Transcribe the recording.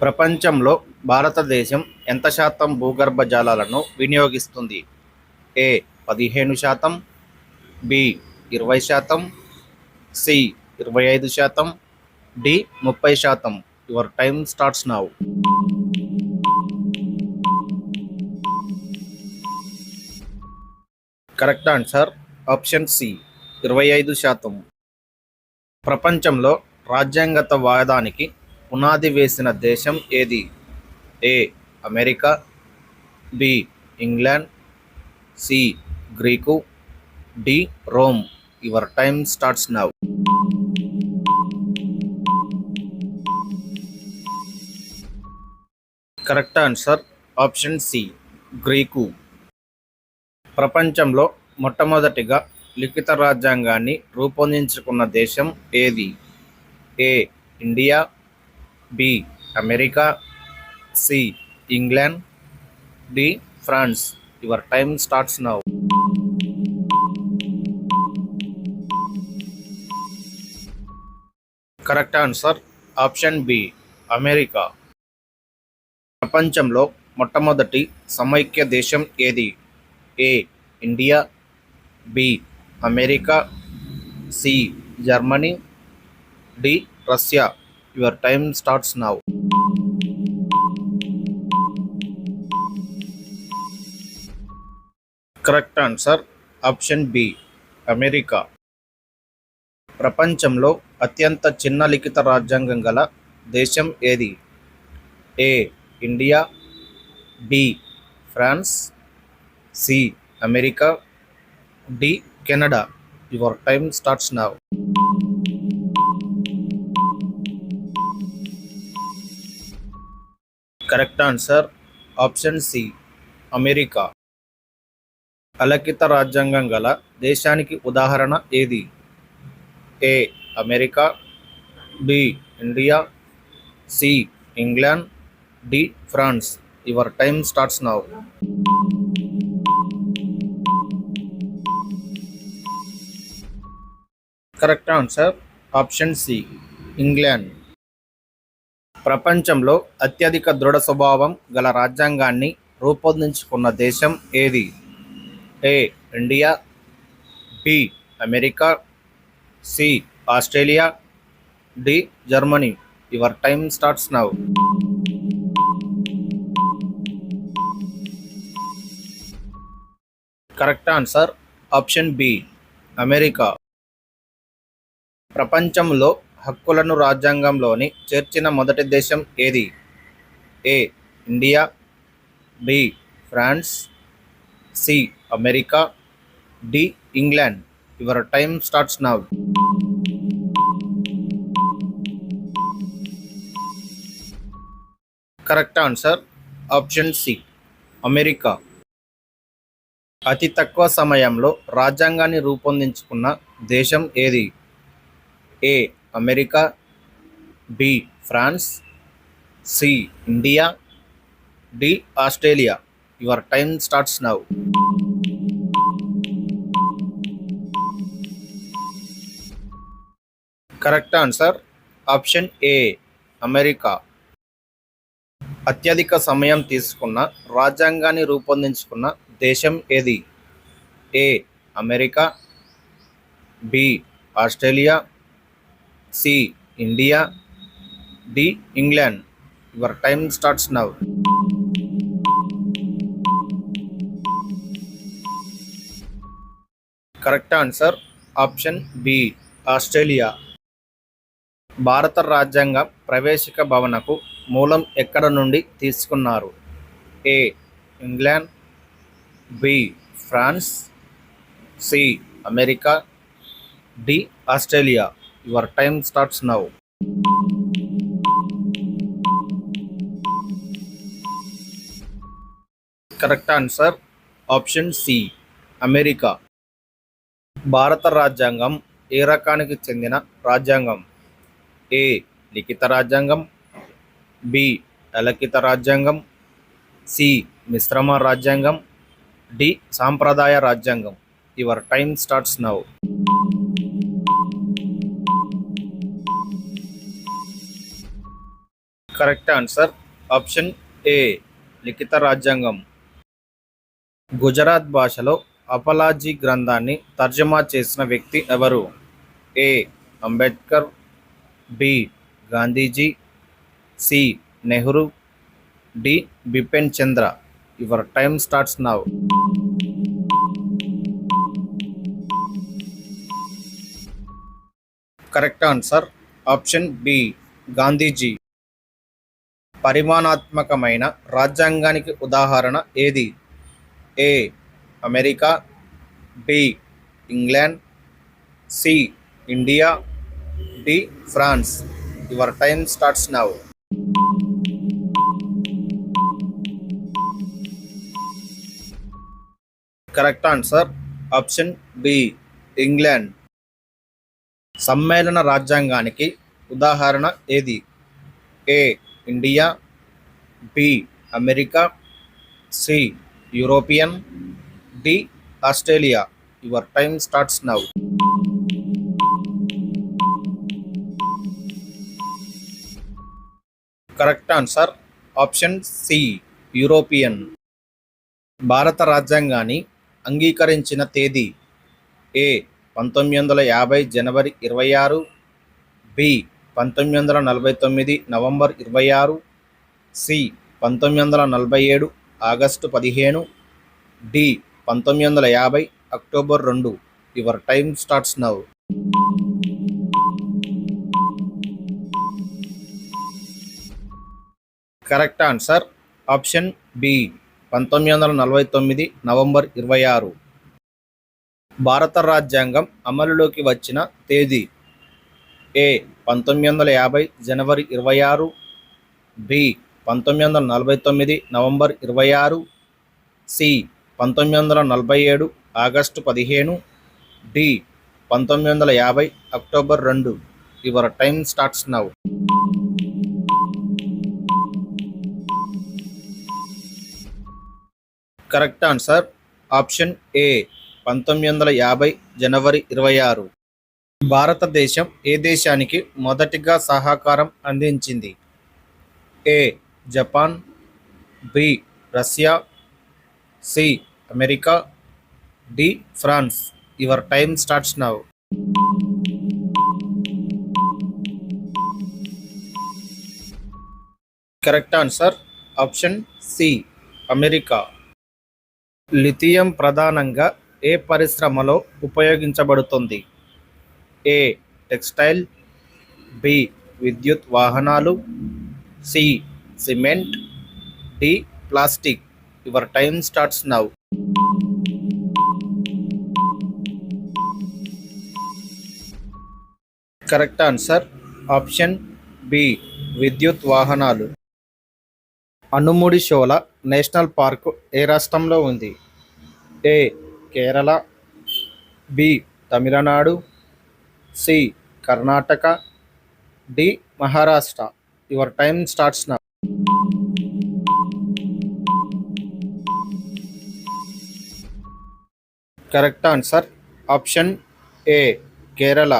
ప్రపంచంలో భారతదేశం ఎంత శాతం భూగర్భ జలాలను వినియోగిస్తుంది? A 15%, B 20%, C 25%, D 30%. Your time starts now. Correct answer option C 25%. ప్రపంచంలో రాజ్యాంగత వాదానికి పునాది వేసిన దేశం ఏది? A America, B England, C Greek, D Rome. Your time starts now. Correct answer option C Greek. ప్రపంచంలో మొట్టమొదటిగా లిఖిత రాజ్యాంగాన్ని రూపొందించుకున్న దేశం ఏది? A India, B America, C England, D France. Your time starts now. Correct answer option B America. ప్రపంచంలో మొట్టమొదటి సమైక్య దేశం ఏది? A India, B America, C Germany, D Russia. Your time starts now. Correct answer option B America. ప్రపంచంలో అత్యంత చిన్న లిఖిత రాజ్యాంగం గల దేశం ఏది? A India, B France, C America, D Canada. Your time starts now. Correct answer option C America. అలిఖిత రాజ్యాంగం గల దేశానికి ఉదాహరణ ఏది? A America, B India, C England, D France. Your time starts now. Correct answer option C England. ప్రపంచంలో అత్యధిక దృఢ స్వభావం గల రాజ్యాంగాన్ని రూపొందించుకున్న దేశం ఏది? A India, B America, C Australia, D Germany. Your time starts now. Correct answer option B America. ప్రపంచంలో హక్కులను రాజ్యాంగంలోని చేర్చిన మొదటి దేశం ఏది? A India, B France, C America, D England. Your time starts now. Correct answer option C America. అతి తక్కువ సమయంలో రాజ్యాంగాన్ని రూపొందించుకున్న దేశం ఏది? A America, B France, C India, D Australia. Your time starts now. Correct answer option A America. అత్యధిక సమయం తీసుకున్న రాజ్యాంగాన్ని రూపొందించుకున్న దేశం ఏది? A America, B Australia, C India, D England. Your time starts now. Correct answer option B Australia. భారత రాజ్యాంగ ప్రవేశిక భావనకు మూలం ఎక్కడ నుండి తీసుకున్నారు? A England, B France, C America, D Australia. Your time starts now. Correct answer option C America. భారత రాజ్యాంగం ఏ రకానికి చెందిన రాజ్యాంగం? ఏ లిఖిత రాజ్యాంగం, బి అలిఖిత రాజ్యాంగం, సి మిశ్రమ రాజ్యాంగం, డి సాంప్రదాయ రాజ్యాంగం. Your time starts now. Correct answer option A లిఖిత రాజ్యాంగం. గుజరాత్ భాషలో అపలాజీ గ్రంథాన్ని తర్జుమా చేసిన వ్యక్తి ఎవరు? A Ambedkar, B Gandhiji, C Nehru, D Bipin Chandra. Your time starts now. Correct answer option B Gandhiji. పరిమాణాత్మకమైన రాజ్యాంగానికి ఉదాహరణ ఏది? A America, B England, C India, D France. Your time starts now. Correct answer option B England. సమ్మేళన రాజ్యాంగానికి ఉదాహరణ ఏది? A India, B America, C European, D Australia. Your time starts now. Correct answer option C European. భారత రాజ్యాంగాన్ని అంగీకరించిన తేదీ? A 1950 జనవరి 26, B 1949 November 26, C 1947 August 15, D 1950 October 2. Your time starts now. Correct answer option B 1949 November 26. భారత రాజ్యాంగం అమలులోకి వచ్చిన తేదీ? ఏ 1950 జనవరి 26, B 1949 November 26, C 1947 August 15, D 1950 October 2. Your time starts now. Correct answer option A 1950 జనవరి 26. భారతదేశం ఏ దేశానికి మొదటిగా సహకారం అందించింది? A Japan, B Russia, C America, D France. Your time starts now. Correct answer option C America. Lithium ప్రధానంగా ఏ పరిశ్రమలో ఉపయోగించబడుతుంది? ఏ టెక్స్టైల్, బి విద్యుత్ వాహనాలు, C cement, D plastic. Your time starts now. Correct answer option B విద్యుత్ వాహనాలు. Anamudi Shola national park ఏ రాష్ట్రంలో ఉంది? A Kerala, B Tamil Nadu, C Karnataka, D Maharashtra. Your time starts now. Correct answer option A Kerala.